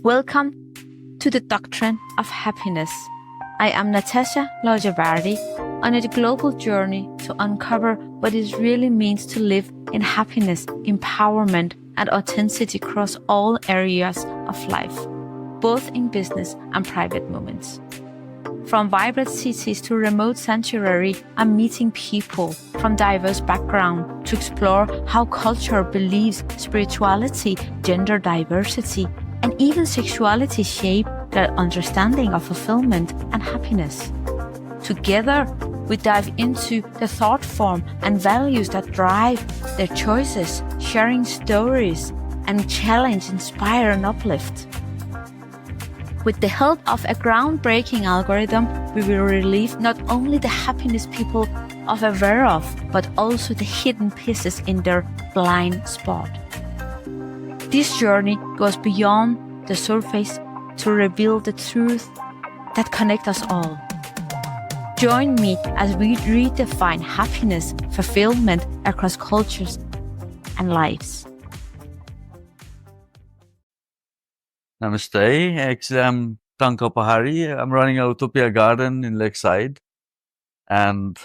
Welcome to the Doctrine of Happiness. I am Natasha Lojavardi on a global journey to uncover what it really means to live in happiness, empowerment, and authenticity across all areas of life, both in business and private moments. From vibrant cities to remote sanctuary, I'm meeting people from diverse backgrounds to explore how culture, beliefs, spirituality, gender diversity, and even sexuality shape their understanding of fulfillment and happiness. Together, we dive into the thought form and values that drive their choices, sharing stories and challenge, inspire, and uplift. With the help of a groundbreaking algorithm, we will relieve not only the happiness people are aware of, but also the hidden pieces in their blind spot. This journey goes beyond the surface to reveal the truth that connects us all. Join me as we redefine happiness, fulfillment across cultures and lives. Namaste. Actually, I'm Tanka Pahari. I'm running a Utopia garden in Lakeside. And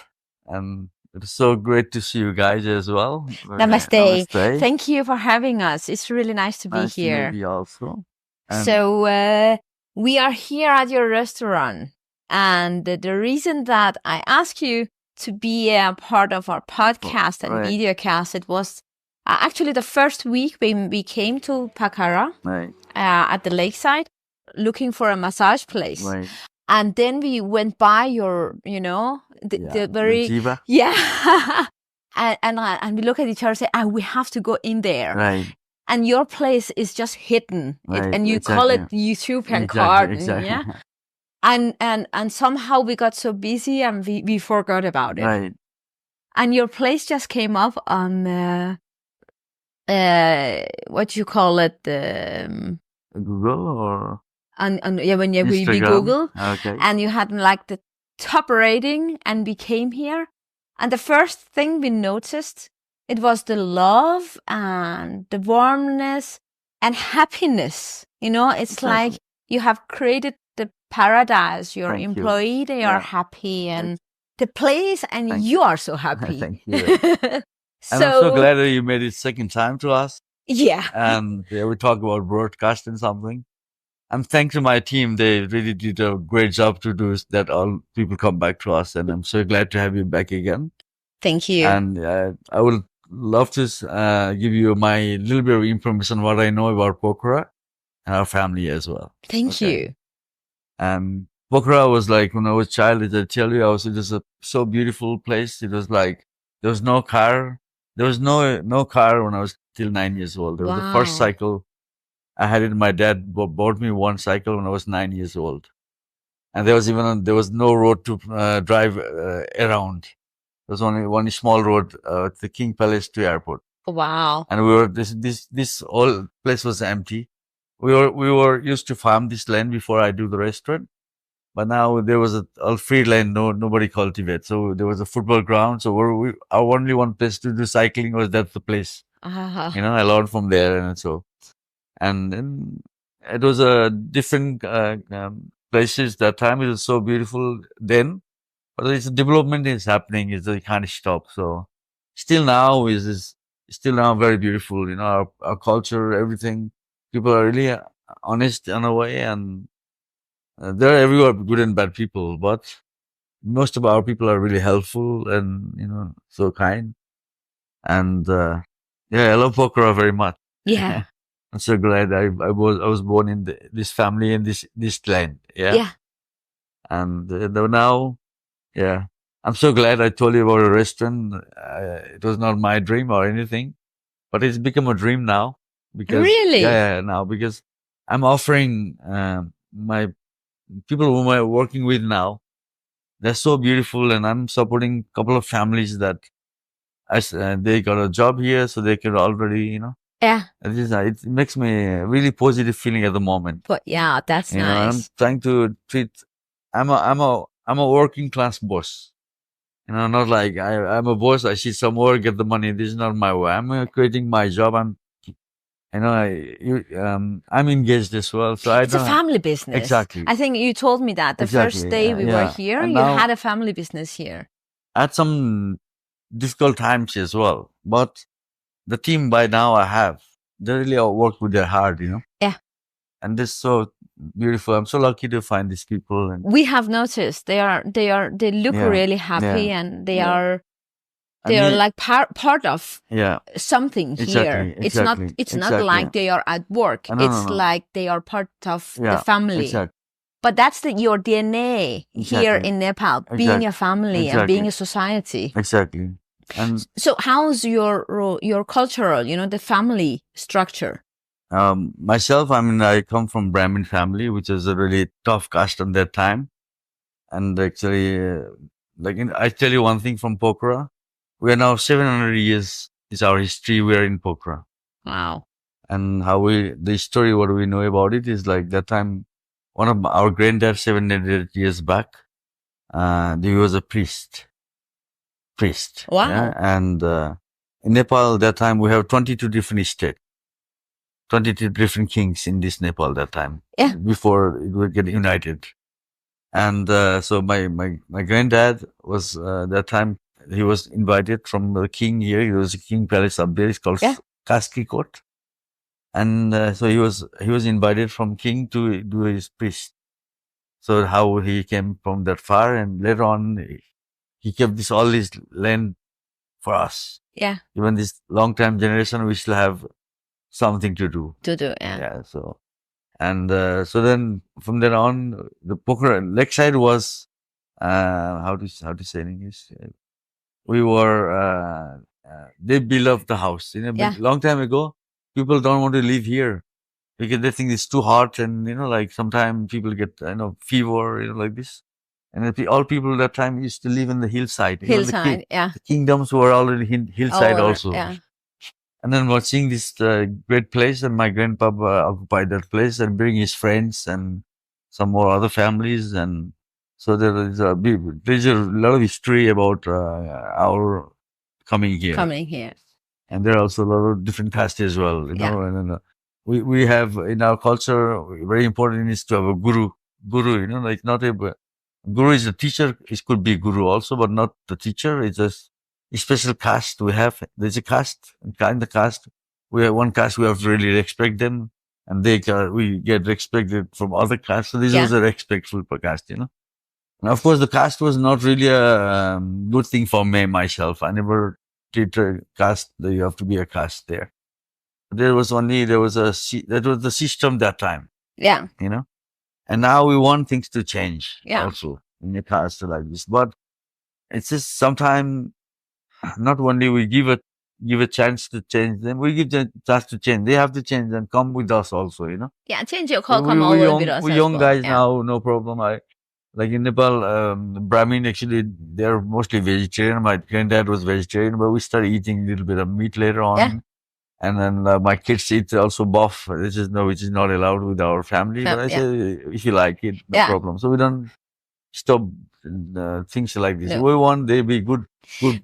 it's so great to see you guys as well. Namaste. Thank you for having us. It's really nice to be Nice here. to meet you also. And So we are here at your restaurant. And the reason that I asked you to be a part of our podcast and Right. videocast, it was actually the first week when we came to Pokhara right, at the lakeside looking for a massage place. right. And then we went by your, the very, Jiva. yeah. and we look at each other and say, we have to go in there. Right. And your place is just hidden. Right, And you call it exactly. Utopian Exactly, garden. exactly. Yeah. And somehow we got so busy and we forgot about it. Right. And your place just came up on what you call it, Google or when we Instagram? Google, Okay. and you had like the top rating, and we came here, and the first thing we noticed, it was the love and the warmness and happiness. It's Exactly. like you have created the paradise. Your Thank you. employee, they are Yeah. happy, and the place, and Thank you are so happy. Thank you. And I'm so glad that you made it second time to us. Yeah. And we talk about broadcasting something. And thanks to my team, they really did a great job to do that. All people come back to us, and I'm so glad to have you back again. Thank you. And I would love to give you my little bit of information what I know about Pokhara and our family as well. Thank you. And Pokhara was like when I was a child. As I tell you, it was a so beautiful place. It was like there was no car. There was no car when I was till 9 years old. There was the first Wow. cycle I had it. My dad bought me one cycle when I was 9 years old, and there was no road to drive around. There was only one small road at the King Palace to airport, Wow. and we were this whole place was empty. We were used to farm this land before I do the restaurant, but now there was a free land. Nobody cultivates, so there was a football ground. So our only one place to do cycling was that the place. I learned from there, and so. And then it was a different places that time. It was so beautiful then, but its development is happening. You can't stop. So still now is still now very beautiful. Our culture, everything. People are really honest in a way, and there are everywhere good and bad people, but most of our people are really helpful and so kind. And I love Pokhara very much. Yeah. I'm so glad I was born in this family in this land. Yeah. Yeah. And now, yeah, I'm so glad I told you about a restaurant. It was not my dream or anything, but it's become a dream now because Really? yeah, now because I'm offering my people whom I'm working with now. They're so beautiful, and I'm supporting a couple of families that they got a job here, so they can already Yeah. It makes me a really positive feeling at the moment. But yeah, that's And I'm nice. trying to treat. I'm a working class boss. Not like I'm a boss. I see some work, get the money. This is not my way. I'm creating my job. I'm engaged as well, so I It's a don't family business. exactly. I think you told me that the first Exactly, day we were yeah. here, And you now- had a family business here. At some difficult times as well, but the team by now I have, they really all work with their heart, Yeah. and this is so beautiful. I'm so lucky to find these people, and We have noticed they look Yeah, really happy, yeah, and they yeah. are And like part of yeah, something exactly, here. It's not exactly. like they are at work. No, no, It's no. like they are part of Yeah, the family. exactly. But that's your DNA here Exactly. in Nepal, being a family and being Exactly. a society. Exactly. And So how's your cultural, the family structure? myself, I come from Brahmin family, which is a really tough caste at that time. And actually, I tell you one thing from Pokhara. We are now 700 years is our history. We are in Pokhara. Wow. And the story, what we know about it is like that time, one of our granddad, 700 years back, he was a priest. Wow. Yeah? And in Nepal, that time, we have 22 different states, 22 different kings in this Nepal that time. Yeah. Before it would get united. And so my granddad was that time, he was invited from the king here. He was a king palace up there. It's called Caste Court. And so he was invited from king to do his priest. So how he came from that far, and later on he kept all this land for us. Yeah. Even this long time generation, we still have something to do. Yeah. So, and so then from then on, the Pokhara lakeside was how to say in English. We were they built up the house. Long time ago, people don't want to live here because they think it's too hot, and like sometimes people get fever, like this. And all people that time used to live in the hillside. Hillside, the kingdoms were already hillside also. Yeah. And then watching this great place, and my grandpapa occupied that place and bring his friends and some more other families, and so there's a lot of history about our coming here. And there are also a lot of different castes as well, And then, we have in our culture, very important is to have a guru. Guru, like not a guru is a teacher. It could be guru also, but not the teacher. It's just a special caste we have. There's a caste, and in the caste, we have one caste. We have to really respect them, and we get respected from other castes. So this was a respectful caste, And of course, the caste was not really a good thing for me myself. I never did a caste. You have to be a caste there. That was the system that time. Yeah. And now we want things to change also in a caste like this. But it's just sometimes not only we give a chance to change them, we give them a chance to change. They have to change and come with us also, Yeah, change your call, come over with us. We young guys now, no problem. Like in Nepal, Brahmin actually, they're mostly vegetarian. My granddad was vegetarian, but we started eating a little bit of meat later on. Yeah. And then my kids eat also buff, which is not allowed with our family. But I say, if you like it, no problem. So we don't stop things like this. We want they be good.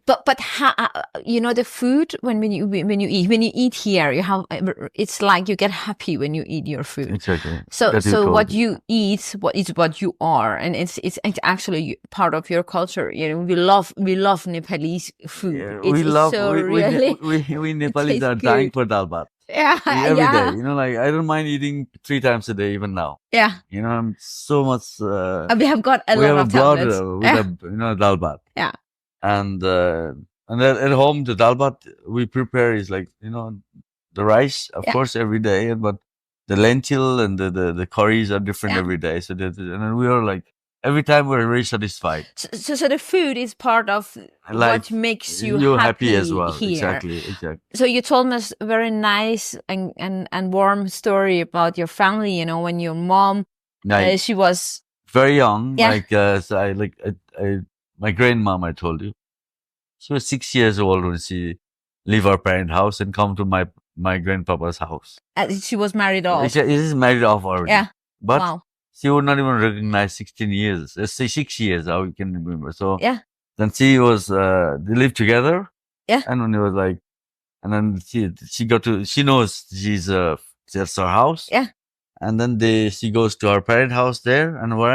But how, the food when you eat here, you have, it's like you get happy when you eat your food. Exactly. So what you eat, what you are, and it's actually part of your culture. We love Nepalese food. Yeah, we Nepalese are dying for dal bhat. Every day, like I don't mind eating 3 times a day even now. Yeah. I'm so much. We have got a lot of tablets. With dal bhat. Yeah. And at home, the dal bhat we prepare is like, the rice, of course, every day, but the lentil and the curries are different every day. So and then we are like, every time we're very satisfied. So the food is part of what makes you happy as well. Here. Exactly. So you told us a very nice and warm story about your family. When your mom, she was very young. Yeah. My grandmom, I told you, she was 6 years old when she leave her parent house and come to my grandpapa's house. She was married off. She is married off already. Yeah. But wow. She would not even recognize 16 years. Let's say 6 years, how we can remember. So yeah. Then she was, they lived together. Yeah. And when it was like And then she knows that's her house. Yeah. And then she goes to her parent house there. And where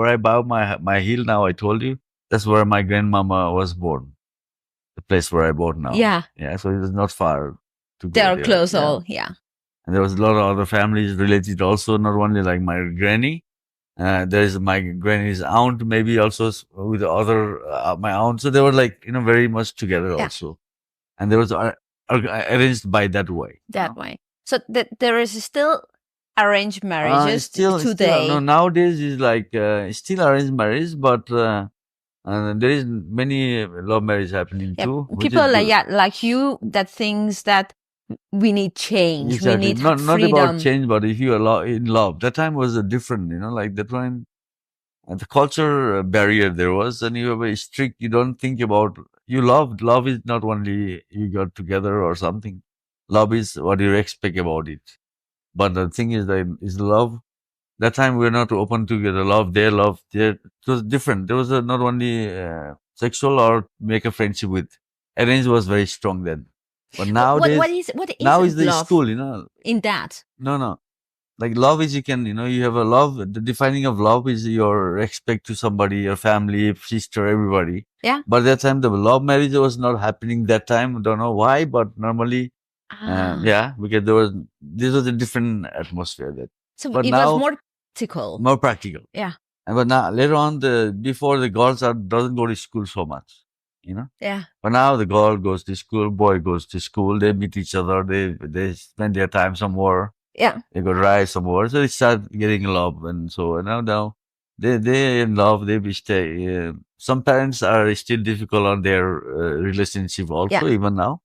I bow my heel now, I told you, that's where my grandmama was born. The place where I born now. Yeah. Yeah. So it was not far to go They are there. close Yeah. all. Yeah. And there was a lot of other families related also, not only like my granny. There is my granny's aunt, maybe also with the other, my aunt. So they were like, very much together Yeah. also. And there was arranged by that way. That way. So there is still arranged marriages Still, today. no, nowadays is like, still arranged marriage, but, there is many love marriage happening Yeah, too. which people is like good. like you that thinks that we need change, Exactly. we need Not freedom. about change, but if you are in love, that time was a different, like that time, the culture barrier there was, and you were very strict. You don't think about, you love. Love is not only you got together or something. Love is what you expect about it. But the thing is that is love. That time we were not open to get a love there, love there. It was different. There was not only sexual or make a friendship with. Arrange was very strong then. But nowadays, what is now is the love school, in that? No. Like love is you can, you have a love. The defining of love is your respect to somebody, your family, sister, everybody. Yeah. But that time the love marriage was not happening that time. Don't know why, but normally, yeah, because this was a different atmosphere that. So But it now, was more practical. more practical. Yeah. And but now later on, before the girls doesn't go to school so much, Yeah. But now the girl goes to school, boy goes to school. They meet each other. They spend their time somewhere. Yeah. They go drive somewhere. So they start getting love, and so now they in love. They stay. Some parents are still difficult on their relationship also, even now.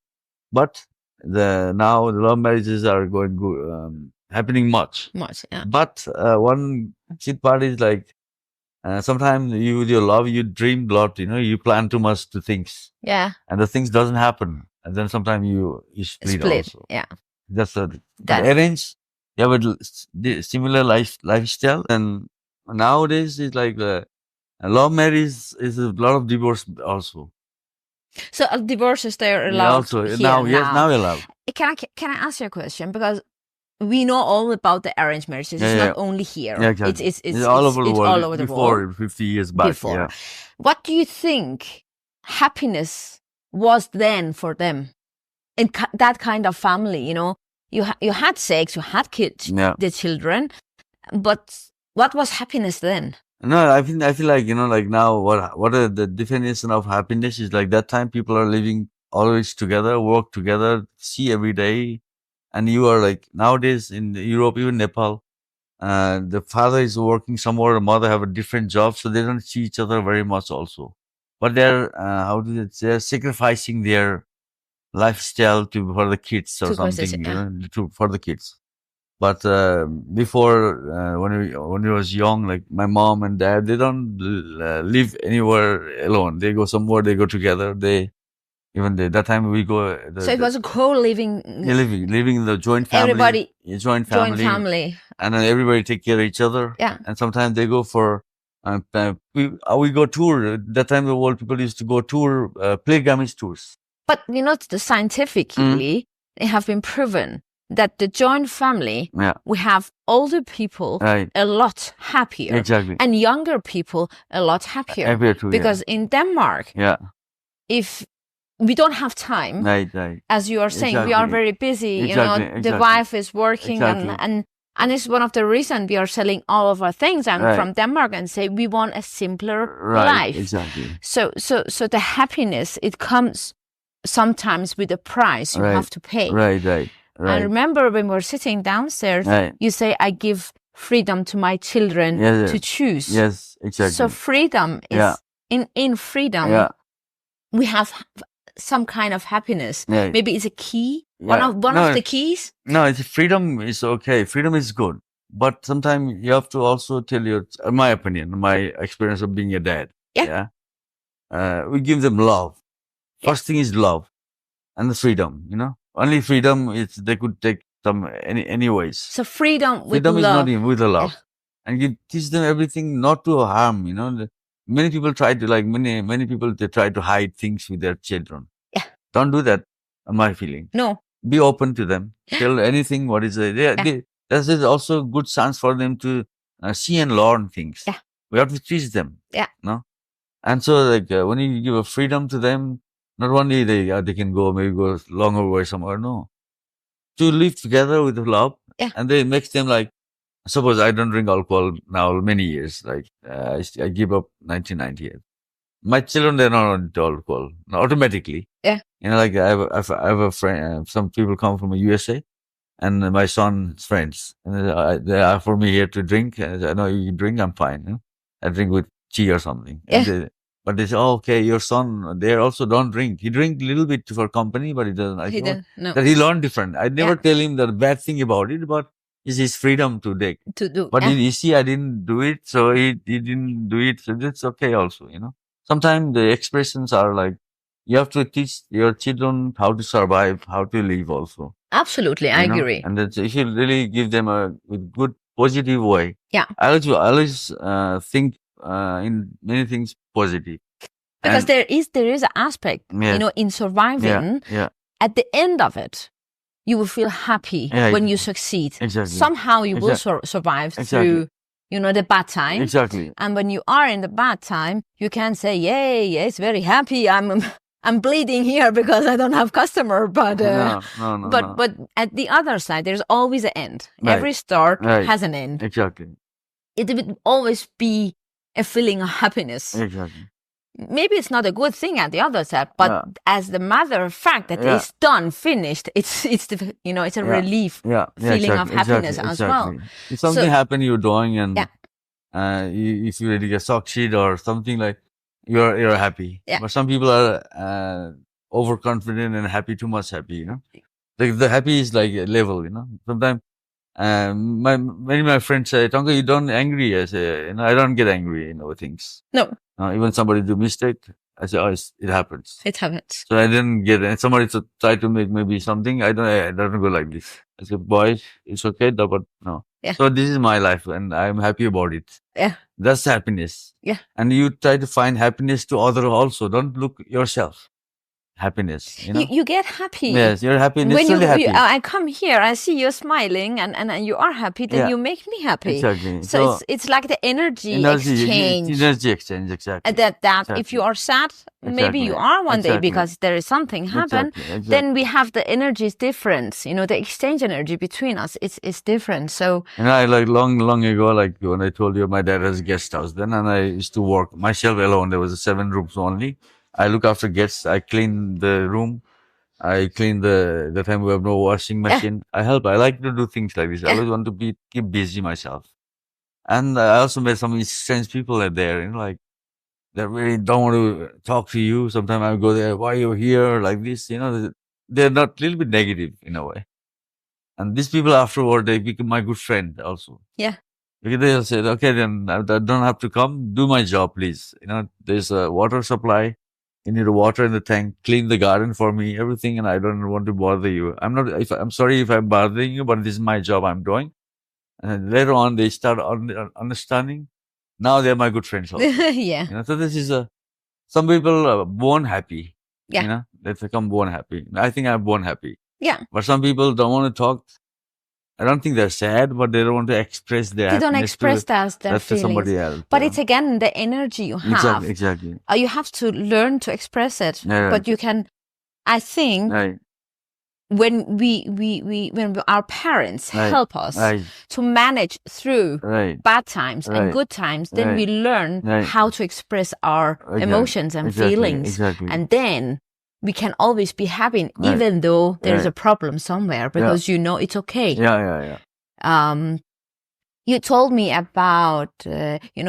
But now the love marriages are going good, happening much. Yeah. But one shit part is like sometimes you with your love you dream a lot. You plan too much to things. Yeah. And the things doesn't happen, and then sometimes you split also. Yeah. That's arrange. You have a similar lifestyle, and nowadays it's like love marriage is a lot of divorce also. So divorces they're allowed Also here now, yes, now allowed. Can I ask you a question? Because we know all about the arranged marriages. It's not only here. Yeah, exactly. It's all over the world. All over the world. Before 50 years back. Before. Yeah. What do you think happiness was then for them in that kind of family? You had sex, you had kids, the children, but what was happiness then? No, I feel like like now what are the definition of happiness is like that time people are living always together, work together, see every day, and you are like nowadays in Europe, even Nepal, the father is working somewhere, the mother have a different job, so they don't see each other very much also. But they're they're sacrificing their lifestyle for the kids or something, for the kids. But before, when we was young, like my mom and dad, they don't live anywhere alone. They go somewhere. They go together. That time we go. So it was a co-living. Living in the joint family. Everybody. Joint family. And then everybody take care of each other. Yeah. And sometimes they go for. We go tour. That time the world people used to go tour, pilgrimage tours. But scientifically, they have been proven that the joint family, we have older people a lot happier. Exactly. And younger people a lot happier. Happier too, because in Denmark, if we don't have time, as you are saying, we are very busy. The wife is working, and it's one of the reasons we are selling all of our things from Denmark and say we want a simpler life. Exactly. So the happiness, it comes sometimes with a price you have to pay. Right. I remember when we were sitting downstairs, you say, I give freedom to my children to choose. Yes, exactly. So freedom is, in freedom, we have some kind of happiness. Maybe it's a key, one of the keys. No, freedom is okay. Freedom is good. But sometimes you have to also tell my opinion, my experience of being a dad. We give them love. First thing is love and the freedom, Only freedom is they could take some anyways. So freedom is not even with the love. And you teach them everything not to harm, Many people try to many people they try to hide things with their children. Don't do that. my feeling. No. Be open to them. Tell anything what is this is also a good chance for them to see and learn things. Yeah. We have to teach them. Yeah. No. And so like when you give a freedom to them, not only they can go maybe go longer way somewhere. No, to live together with love. Yeah. And they makes them like. Suppose I don't drink alcohol now many years. Like I give up 1998. My children, they're not on alcohol automatically. Yeah. You know, like I have a friend, some people come from the USA and my son's friends. And they offer me here to drink. And I say, no, you drink, I'm fine. You know? I drink with tea or something. Yeah. But they say, oh, okay, your son, they also don't drink. He drink a little bit for company, but he doesn't. I He say, didn't. No. that he learned different. I never Yeah. tell him the bad thing about it, but it's his freedom to take. To do. But Yeah. you see, I didn't do it, so he didn't do it. So that's okay also, you know. Sometimes the expressions are like, you have to teach your children how to survive, how to live also. Absolutely. I you know. agree. And that's, if you really give them a good, positive way. Yeah. I always think in many things positive. Because And- there is an aspect, Yes. you know, in surviving. Yeah, At the end of it, you will feel happy Yeah, when you succeed. exactly. Somehow you will survive Exactly. through, you know, the bad time. Exactly. And when you are in the bad time, you can say, "Yay, yes, very happy. I'm bleeding here because I don't have customer." But No. but at the other side, there's always an end. Right. Every start Right. has an end. Exactly. It will always be a feeling of happiness. Exactly. Maybe it's not a good thing at the other side, but Yeah. as the matter of fact that Yeah. it's done, finished, it's the, you know, it's a Yeah. relief. Yeah. Feeling of exactly, happiness exactly, as well. exactly. If something So- happened, you're doing, and Yeah. if you really get succeed or something like, you're happy. Yeah. But some people are overconfident and happy, too much happy. You know, like the happy is like a level. You know, sometimes many of my friends say, "Tonka, you don't angry." I say, you know, I don't get angry. You know, things. No, Even somebody do mistake, I say, oh, it happens. it happens. So I didn't get it. Somebody try to make maybe something. I don't go like this. I said, boys, it's okay, but no. Yeah. So this is my life and I'm happy about it. Yeah. That's happiness. Yeah. And you try to find happiness to other also. Don't look yourself. Happiness, you know? You get happy. Yes, you're happy. When Naturally happy. I come here, I see you smiling and you are happy, then Yeah. you make me happy. Exactly. So it's like the energy exchange. Energy exchange, exactly. That Exactly. if you are sad, maybe you Exactly. are one day Exactly. because there is something happen. Exactly. Then we have the energies difference. You know, the exchange energy between us it's different. So And I like long ago, like when I told you my dad has a guest house then, and I used to work myself alone. There was 7 rooms only. I look after guests. I clean the room. I clean the time we have no washing machine. I help. I like to do things like this. I always want to keep busy myself. And I also met some strange people there, you know, like that really don't want to talk to you. Sometimes I go there, why you're here, like this, you know, they're not a little bit negative in a way. And these people afterward, they become my good friend also. Yeah. Because they'll say, okay, then I don't have to come, do my job, please. You know, there's a water supply. You need water in the tank, clean the garden for me, everything, and I don't want to bother you. I'm sorry if I'm bothering you, but this is my job I'm doing. And later on, they start understanding. Now they're my good friends also. yeah. You know, so this is some people are born happy. Yeah. You know, they become born happy. I think I'm born happy. Yeah. But some people don't want to talk. I don't think they're sad, but they don't want to express their They don't happiness express their to feelings. somebody else. But you it's again the energy you know. have. Exactly. You have to learn to express it. Yeah, But you can, I think, Right. when our parents Right. help us Right. to manage through Right. bad times and Right. good times, then Right. we learn Right. how to express our Exactly. emotions and Exactly. feelings. Exactly. And then we can always be happy, Right. even though there's Right. a problem somewhere, because you know it's okay. Yeah. You told me about,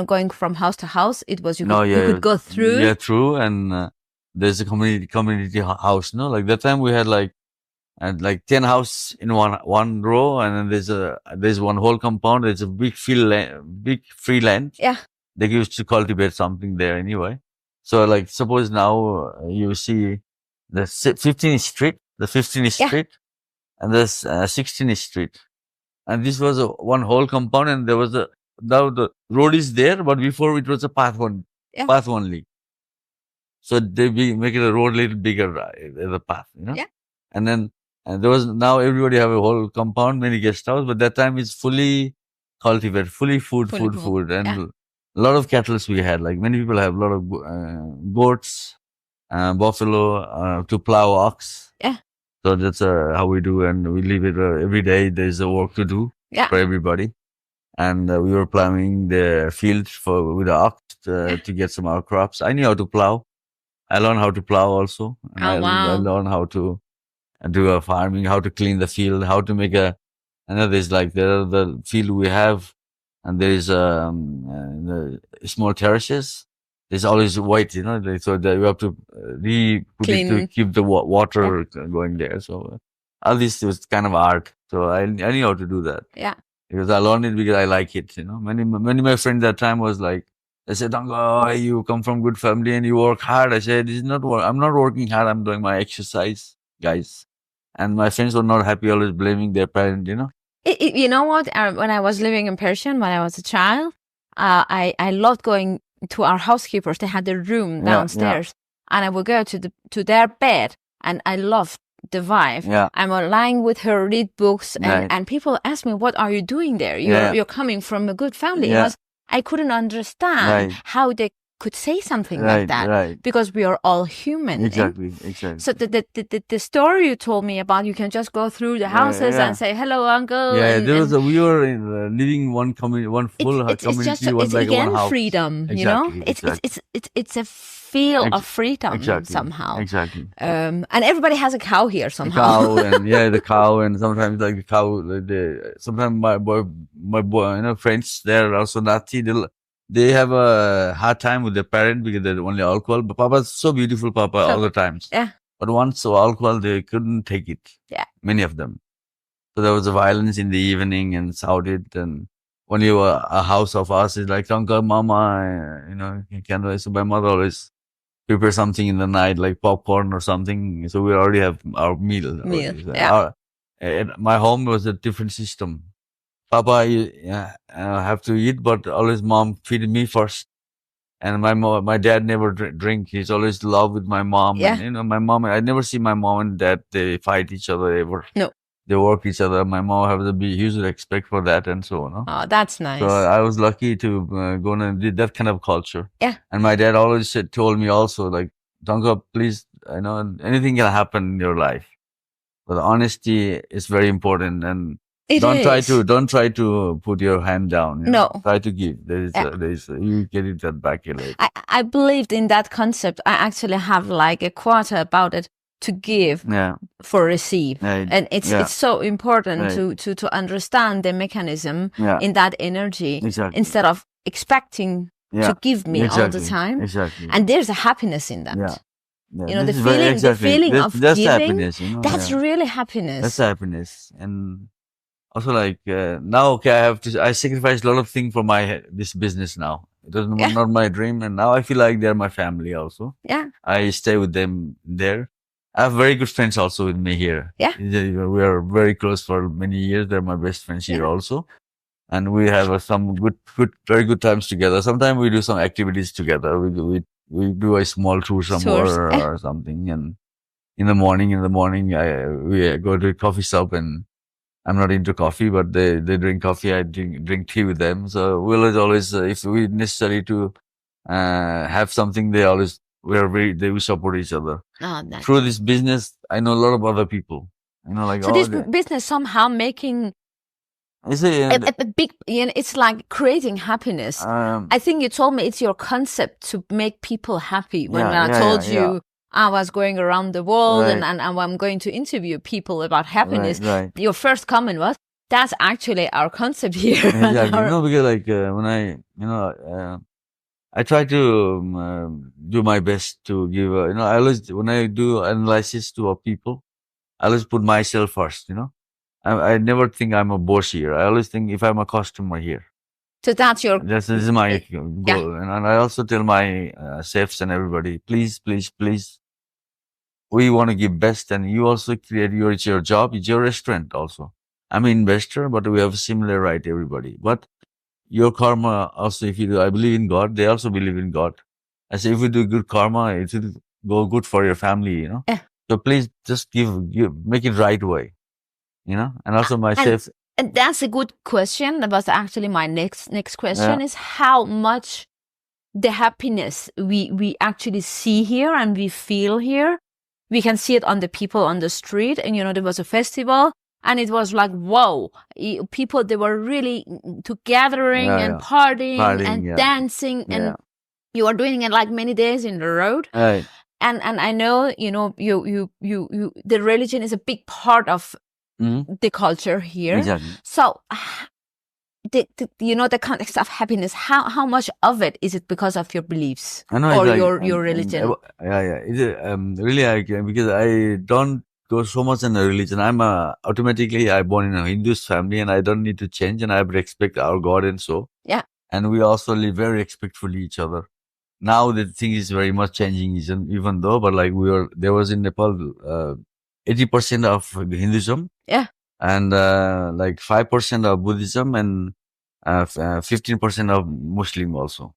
going from house to house. It was, you could go through. Yeah, true. And there's a community house, no? Like that time we had like 10 house in one row, and then there's one whole compound. There's a big big free land. Yeah. They used to cultivate something there anyway. So like suppose now you see the 15th street, street, and there's 16th street. And this was one whole compound, and there was now the road is there, but before it was a path path only. So they make it a road a little bigger, the path, you know. Yeah. And then there was now everybody have a whole compound, many guest house, but that time it's fully cultivated, fully food, Fully food, cool. food, and Yeah. a lot of cattle we had. Like many people have a lot of goats, buffalo, to plow ox. Yeah. So that's how we do, and we leave it every day. There's a work to do Yeah. for everybody, and we were plowing the field with the ox to get some our crops. I knew how to plow. I learned how to plow also, and Oh, I wow. learned how to do a farming, how to clean the field, how to make a. I know there's like the field we have, and there is the small terraces. There's always white, so that you have to put it to Clean. keep the water going there. So all this was kind of art. So I knew how to do that. Yeah. Because I learned it because I like it. Many of my friends that time was like, they said, "Oh, you come from good family and you work hard." I said, "This is not work. I'm not working hard. I'm doing my exercise, guys." And my friends were not happy, always blaming their parent. You know what? When I was living in Persian, when I was a child, I loved going to our housekeepers. They had their room downstairs, and I would go to their bed, and I loved the vibe. Yeah. I'm lying with her, read books, Right. and people ask me, "What are you doing there? Yeah. You're coming from a good family." Yeah. Because I couldn't understand Right. how they could say something Right, like that, right. because we are all human. Exactly. So the story you told me about, you can just go through the houses yeah. and say hello, uncle. Yeah, and, there was and we were living one community, one full it's community, just one it's like again one house. freedom. Exactly, It's a feel of freedom exactly, somehow. Exactly. And everybody has a cow here The somehow. cow and the cow, and sometimes like the cow. Sometimes my boy, friends, they're also Nati. They have a hard time with their parent because they're only alcohol. But Papa's so beautiful, Papa, all the times. Yeah. But once so alcohol, they couldn't take it. Yeah. Many of them. So there was a violence in the evening and shouted, and only a house of us is like, "Uncle, Mama, you can't." So my mother always prepare something in the night, like popcorn or something. So we already have our meal. Yeah. And my home was a different system. Papa, have to eat, but always mom feed me first. And my dad never drink. He's always love with my mom. Yeah. And, my mom, I never see my mom and dad, they fight each other ever. No. They work each other. My mom have the huge respect for that and so on. Oh, that's nice. So I was lucky to go and did that kind of culture. Yeah. And my dad always told me also, like, Donka, please, anything can happen in your life, but honesty is very important. And don't try to put your hand down. No. Try to give. You get it back later. I believed in that concept. I actually have like a quote about it: to give for receive. And it's so important to understand the mechanism in that energy instead of expecting to give me all the time. Exactly. And there's a happiness in that. Yeah. The feeling of that's giving, happiness. that's really happiness. That's happiness. And also like now, I sacrificed a lot of things for this business now. It was not my dream, and now I feel like they're my family also. Yeah. I stay with them there. I have very good friends also with me here. Yeah. We are very close for many years. They're my best friends here also. And we have some very good times together. Sometimes we do some activities together. We do a small tour somewhere or something. And in the morning, we go to a coffee shop, and I'm not into coffee, but they drink coffee. I drink tea with them. So we'll always, if we necessary to have something, they will support each other. Oh, through this business, I know a lot of other people. So this business somehow making a big, it's like creating happiness. I think you told me it's your concept to make people happy. When I told you I was going around the world and I'm going to interview people about happiness, your first comment was, that's actually our concept here. Exactly. Because like when I try to do my best to give, I always, when I do analysis to people, I always put myself first, I never think I'm a boss here. I always think if I'm a customer here. So this is my goal. Yeah. And I also tell my chefs and everybody, please, we want to give best, and you also create it's your job, it's your restaurant also. I'm an investor, but we have a similar right, everybody. But your karma also, if you do, I believe in God, they also believe in God. I say, if you do good karma, it will go good for your family, Yeah. So please just make it right way, and also my chef. And that's a good question. That was actually my next question, is how much the happiness we actually see here and we feel here. We can see it on the people on the street. And, there was a festival and it was like, whoa, people, they were really gathering and partying and dancing. And you are doing it like many days in the road. Right. And I know, you the religion is a big part of the culture here. Exactly. So the context of happiness, how much of it is it because of your beliefs or your religion? Really, because I don't go so much in a religion. I'm automatically I born in a Hindu family and I don't need to change and I respect our God and so. Yeah. And we also live very respectfully each other. Now the thing is very much changing, even though, but like there was in Nepal, 80% of Hinduism. Yeah. And like 5% of Buddhism and 15% of Muslim also,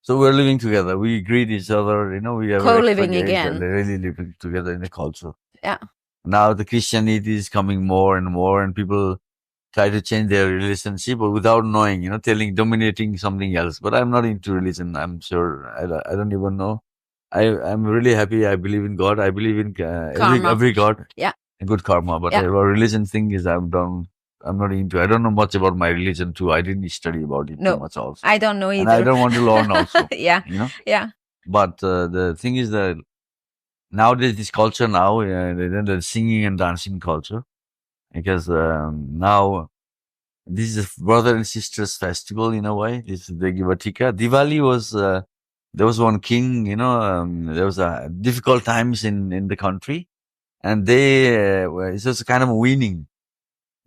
So we're living together. We greet each other, we are co-living again. Really living together in the culture. Yeah. Now the Christianity is coming more and more and people try to change their relationship but without knowing, dominating something else. But I'm not into religion. I'm sure. I don't even know. I'm really happy. I believe in God. I believe in every God. Yeah. Good karma. But the religion thing is I'm not into. I don't know much about my religion too. I didn't study about it too much also. I don't know either. And I don't want to learn also. Yeah. Yeah. But the thing is that nowadays this culture now, the singing and dancing culture, because now this is a brother and sisters festival in a way. This is the Givatika. Diwali was there was one king, there was a difficult times in the country, and they it was kind of winning.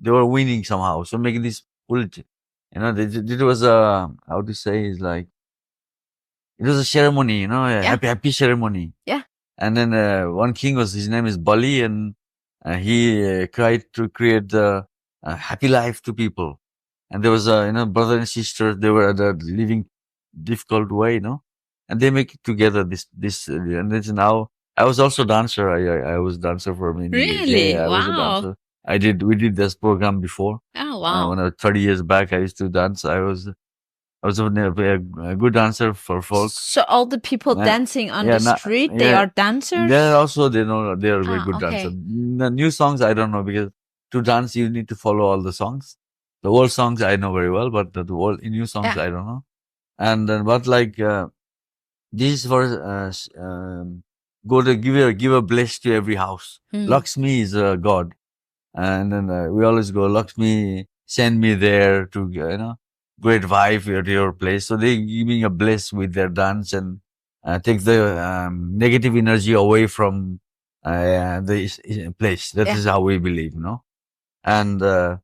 They were winning somehow, so making this it was a how to say is like it was a ceremony, a happy ceremony. Yeah. And then one king his name is Bali, and he tried to create a happy life to people. And there was brother and sister. They were living difficult way, and they make it together. And it's now. I was also dancer. I was dancer for many years. Really? Yeah, I was a dancer. We did this program before. Oh wow! When I was 30 years back, I used to dance. I was a good dancer for folk. So all the people dancing on the street, they are dancers? They're also, they are very good dancers. The new songs, I don't know, because to dance, you need to follow all the songs. The old songs I know very well, but the old new songs, I don't know. And then, but like, this is for, go to give a bless to every house. Lakshmi is a god. And then we always go, Lakshmi, send me there to, great vibe at your place. So they giving a bless with their dance and take the negative energy away from the place. That is how we believe, And now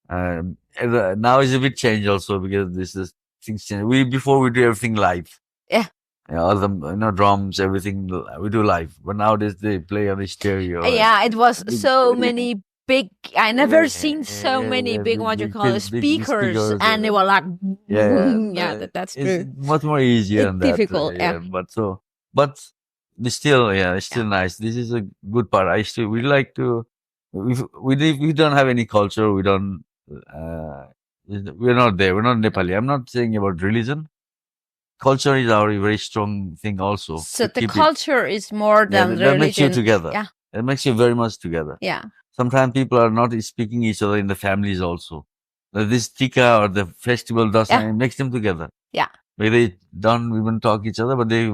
it's a bit changed also because this is things change. Before we do everything live. Yeah. All the drums, everything we do live. But nowadays they play on the stereo. Yeah, it was so many big. I never seen so many big what you call speakers, and they were like, that's true. It's much more easier than that. Difficult, but it's still nice. This is a good part. We like to. We don't have any culture. We don't. We're not there. We're not Nepali. I'm not saying about religion. Culture is our very strong thing also. So the culture is more than religion. That makes you together. Yeah. It makes you very much together. Yeah. Sometimes people are not speaking each other in the families also. This tika or the festival makes them together. Yeah. Where they don't even talk each other, but they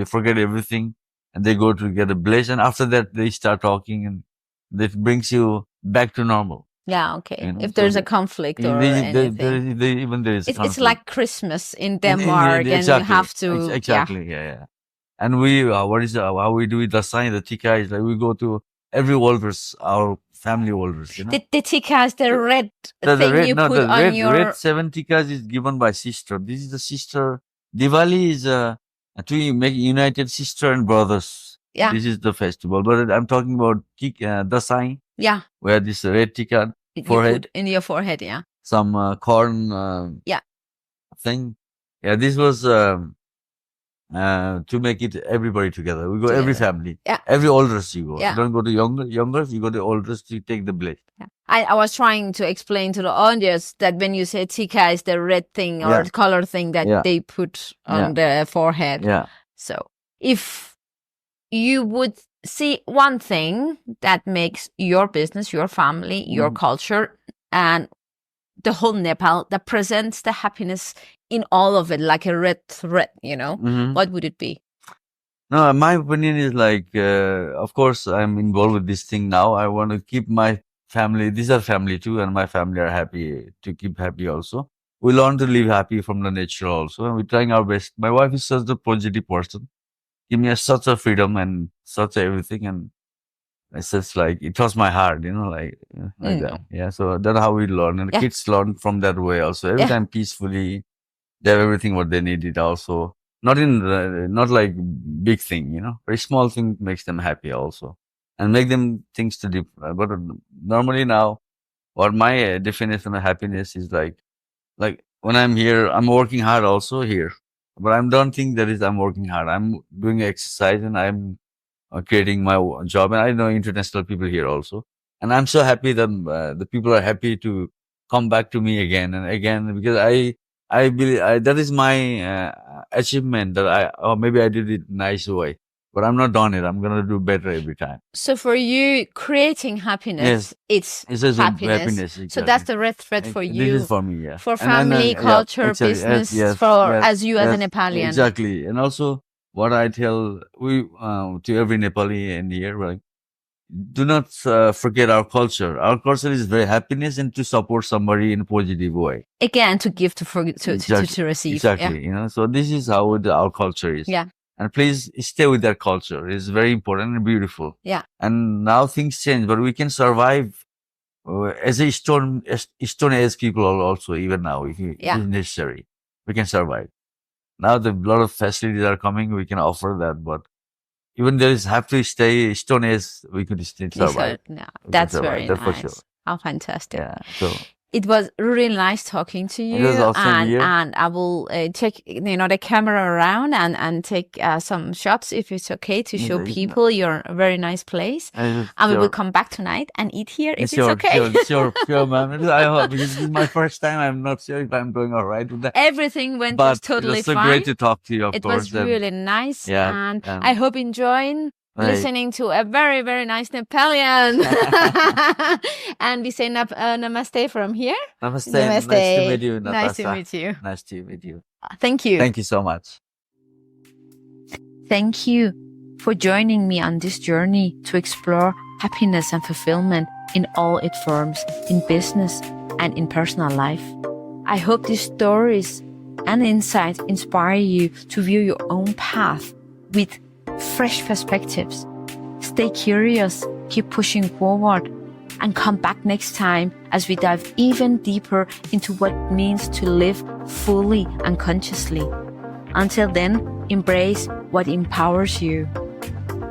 forget everything and they go to get a bless. And after that, they start talking and that brings you back to normal. Yeah, okay. If there's a conflict or anything. There is it's like Christmas in Denmark and you have to... Exactly, yeah. And we, how we do it, the sign, the tika is like we go to every walrus, our family walrus, The tika is the red thing you put on your... The red 7 tikas is given by sister. This is the sister. Diwali is to make united sister and brothers. Yeah. This is the festival. But I'm talking about the sign. Yeah. Where this red tika forehead. In your forehead, yeah. Some corn thing. Yeah, this was to make it everybody together. We go Together. every family, Yeah. every oldest you go. Yeah. You don't go to younger, you go to oldest, you take the blade. Yeah. I was trying to explain to the audience that when you say tika is the red thing or Yeah. color thing that Yeah. they put on Yeah. the forehead. Yeah. So if you would see one thing that makes your business, your family, your culture, and the whole Nepal that presents the happiness in all of it, like a red thread, what would it be? No, my opinion is like, of course, I'm involved with this thing now. I want to keep my family, these are family too, and my family are happy to keep happy also. We learn to live happy from the nature also, and we're trying our best. My wife is such a positive person. Give me such a freedom and such everything, and it's just like, it touched my heart, like that. Yeah, so that's how we learn, and the kids learn from that way also. Every time peacefully, they have everything what they needed also. Not not like big thing, very small thing makes them happy also, and make them things to do. But normally now, what my definition of happiness is like when I'm here, I'm working hard also here, but I don't think that is I'm working hard. I'm doing exercise and I'm creating my job, and I know international people here also, and I'm so happy that the people are happy to come back to me again and again, because I believe that is my achievement, that or maybe I did it nice way, but I'm not done it. I'm gonna do better every time. So for you, creating happiness, it's happiness. Exactly. So that's the red thread for you. This is for me, yeah. For family, culture, business, as you as a Nepalian. Exactly. And also, what I tell to every Nepali in here, like, do not forget our culture. Our culture is very happiness and to support somebody in a positive way. Again, to give, to receive. Exactly. So this is how our culture is. Yeah. And please stay with that culture. It's very important and beautiful. Yeah. And now things change, but we can survive as a stone age people also, even now, if it is necessary. We can survive. Now a lot of facilities are coming, we can offer that, but even have to stay stone age, we could still survive. That's very nice. For sure. How fantastic. Yeah. So it was really nice talking to you. It was awesome and I will check the camera around and take some shots if it's okay to show people your very nice place. And we will come back tonight and eat here if it's okay. Sure, ma'am. I hope, because this is my first time. I'm not sure if I'm going all right with that. Everything went just totally fine. It was so great to talk to you, of course. It was really nice. Yeah, and I hope enjoying listening to a very, very nice Nepalian. And we say namaste from here. Namaste. Nice to meet you, Natasha. Nice to meet you. Nice to meet you. Thank you. Thank you so much. Thank you for joining me on this journey to explore happiness and fulfillment in all its forms, in business and in personal life. I hope these stories and insights inspire you to view your own path with fresh perspectives. Stay curious, keep pushing forward, and come back next time as we dive even deeper into what it means to live fully and consciously. Until then, embrace what empowers you,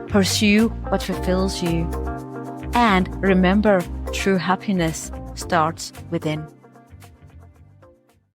pursue what fulfills you, and remember, true happiness starts within.